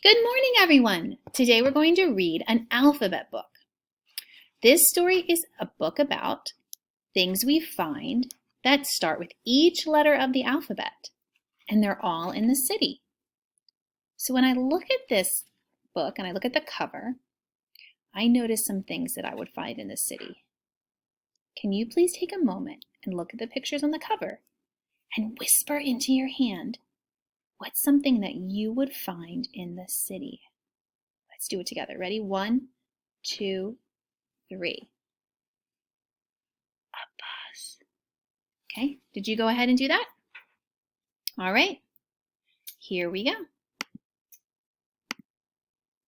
Good morning, everyone. Today we're going to read an alphabet book. This story is a book about things we find that start with each letter of the alphabet, and they're all in the city. So when I look at this book and I look at the cover, I notice some things that I would find in the city. Can you please take a moment and look at the pictures on the cover and whisper into your hand, what's something that you would find in the city? Let's do it together. Ready? 1, 2, 3. A bus. Okay, did you go ahead and do that? All right, here we go.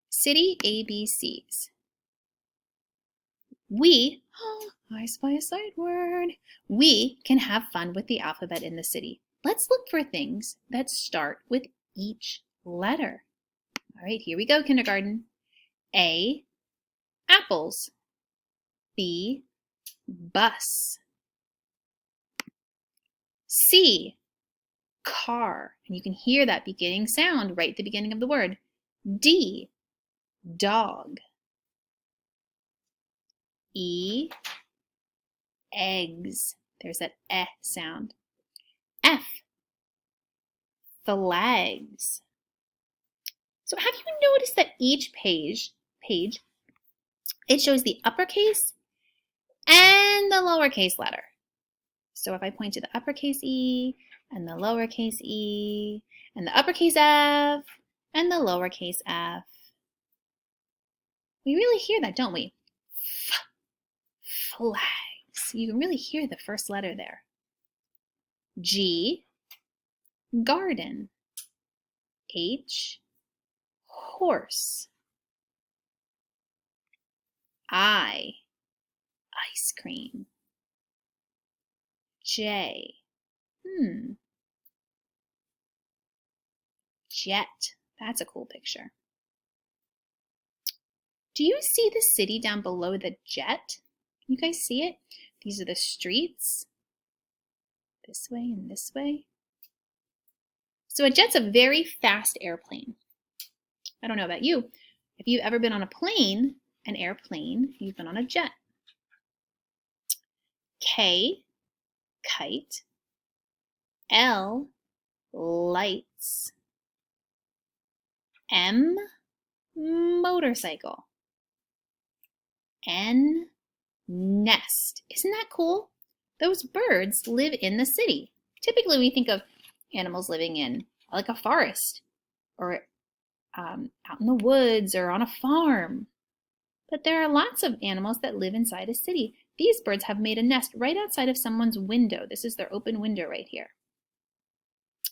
City ABCs. I spy a sight word. We can have fun with the alphabet in the city. Let's look for things that start with each letter. All right, here we go, kindergarten. A, apples. B, bus. C, car. And you can hear that beginning sound right at the beginning of the word. D, dog. E, eggs. There's that eh sound. F, flags. So have you noticed that each page it shows the uppercase and the lowercase letter? So if I point to the uppercase E and the lowercase e and the uppercase F and the lowercase f, we really hear that, don't we? Flags. You can really hear the first letter there. G, garden. H, horse. I, ice cream. J, jet. That's a cool picture. Do you see the city down below the jet? Can you guys see it? These are the streets. This way and this way. So a jet's a very fast airplane. I don't know about you. If you've ever been on a plane, an airplane, you've been on a jet. K, kite. L, lights. M, motorcycle. N, nest. Isn't that cool? Those birds live in the city. Typically we think of animals living in like a forest or out in the woods or on a farm. But there are lots of animals that live inside a city. These birds have made a nest right outside of someone's window. This is their open window right here.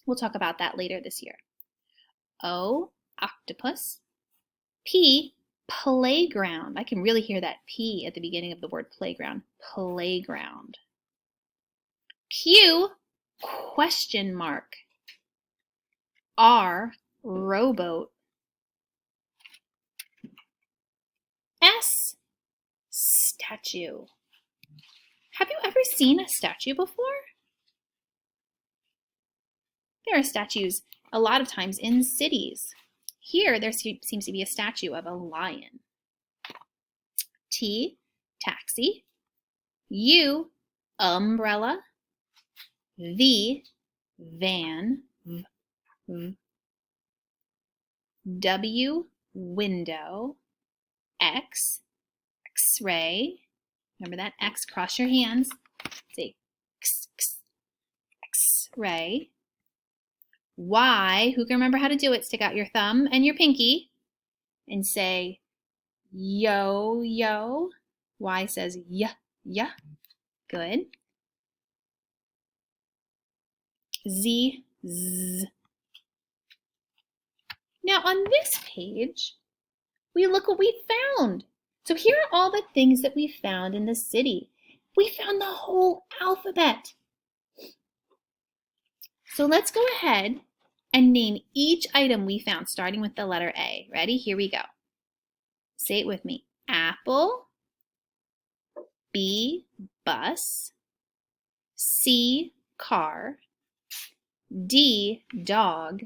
We'll talk about that later this year. O, octopus. P, playground. I can really hear that P at the beginning of the word playground. Playground. Q, question mark. R, rowboat. S, statue. Have you ever seen a statue before? There are statues a lot of times in cities. Here, there seems to be a statue of a lion. T, taxi. U, umbrella. V, van. W, window. X, X-ray. Remember that? X, cross your hands. Say X, X, X-ray. Y, who can remember how to do it? Stick out your thumb and your pinky and say yo, yo. Y says yeah, yeah. Good. Z, z. Now on this page, we look what we found. So here are all the things that we found in the city. We found the whole alphabet. So let's go ahead and name each item we found, starting with the letter A. Ready? Here we go. Say it with me. Apple. B, bus. C, car. D, dog.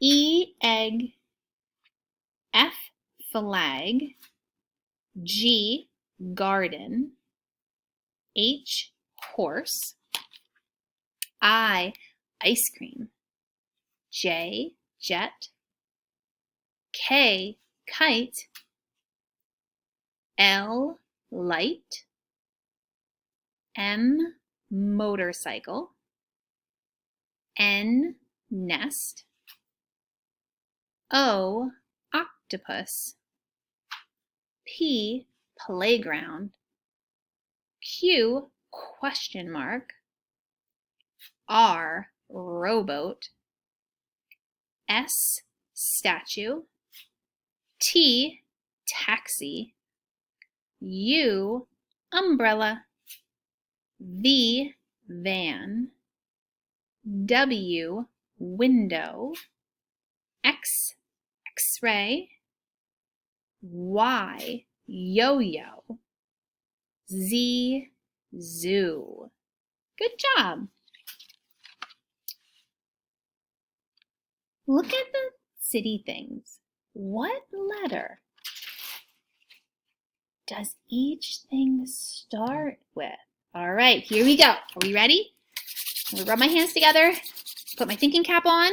E, egg. flag, G, garden, H, horse, I, ice cream, J, jet, K, kite, L, light, M, motorcycle, N, nest, O, octopus, P, playground, Q, question mark, R, rowboat, S, statue, T, taxi, U, umbrella, V, van, W, window, X, X-ray, Y, yo-yo, Z, zoo. Good job. Look at the city things. What letter does each thing start with? All right, here we go. Are we ready? I'm gonna rub my hands together, put my thinking cap on.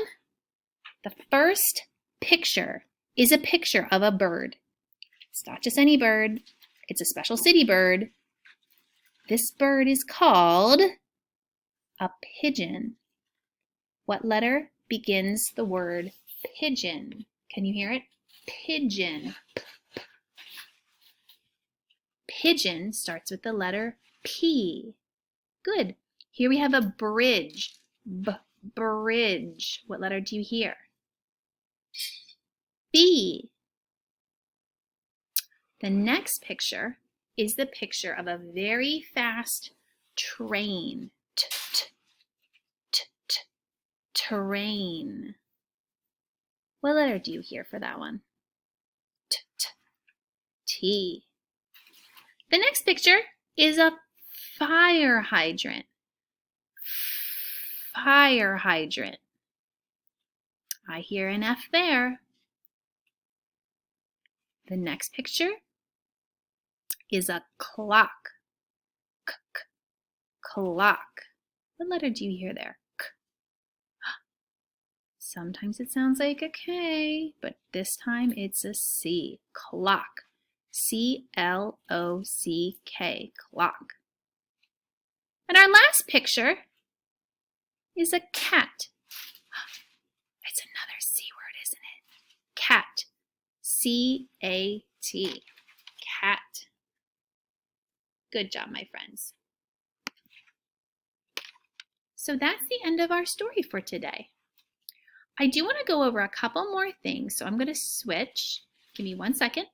The first picture is a picture of a bird. It's not just any bird. It's a special city bird. This bird is called a pigeon. What letter begins the word pigeon? Can you hear it? Pigeon. Pigeon starts with the letter P. Good. Here we have a bridge. Bridge. What letter do you hear? B. The next picture is the picture of a very fast train. Train. What letter do you hear for that one? T. The next picture is a fire hydrant. Fire hydrant. I hear an F there. The next picture is a clock. Clock. What letter do you hear there? K. Sometimes it sounds like a K, but this time it's a C. Clock. C-L-O-C-K. Clock. And our last picture is a cat. It's another C word, isn't it? Cat. C-A-T. Cat. Good job, my friends. So that's the end of our story for today. I do want to go over a couple more things, so I'm going to switch. Give me 1 second.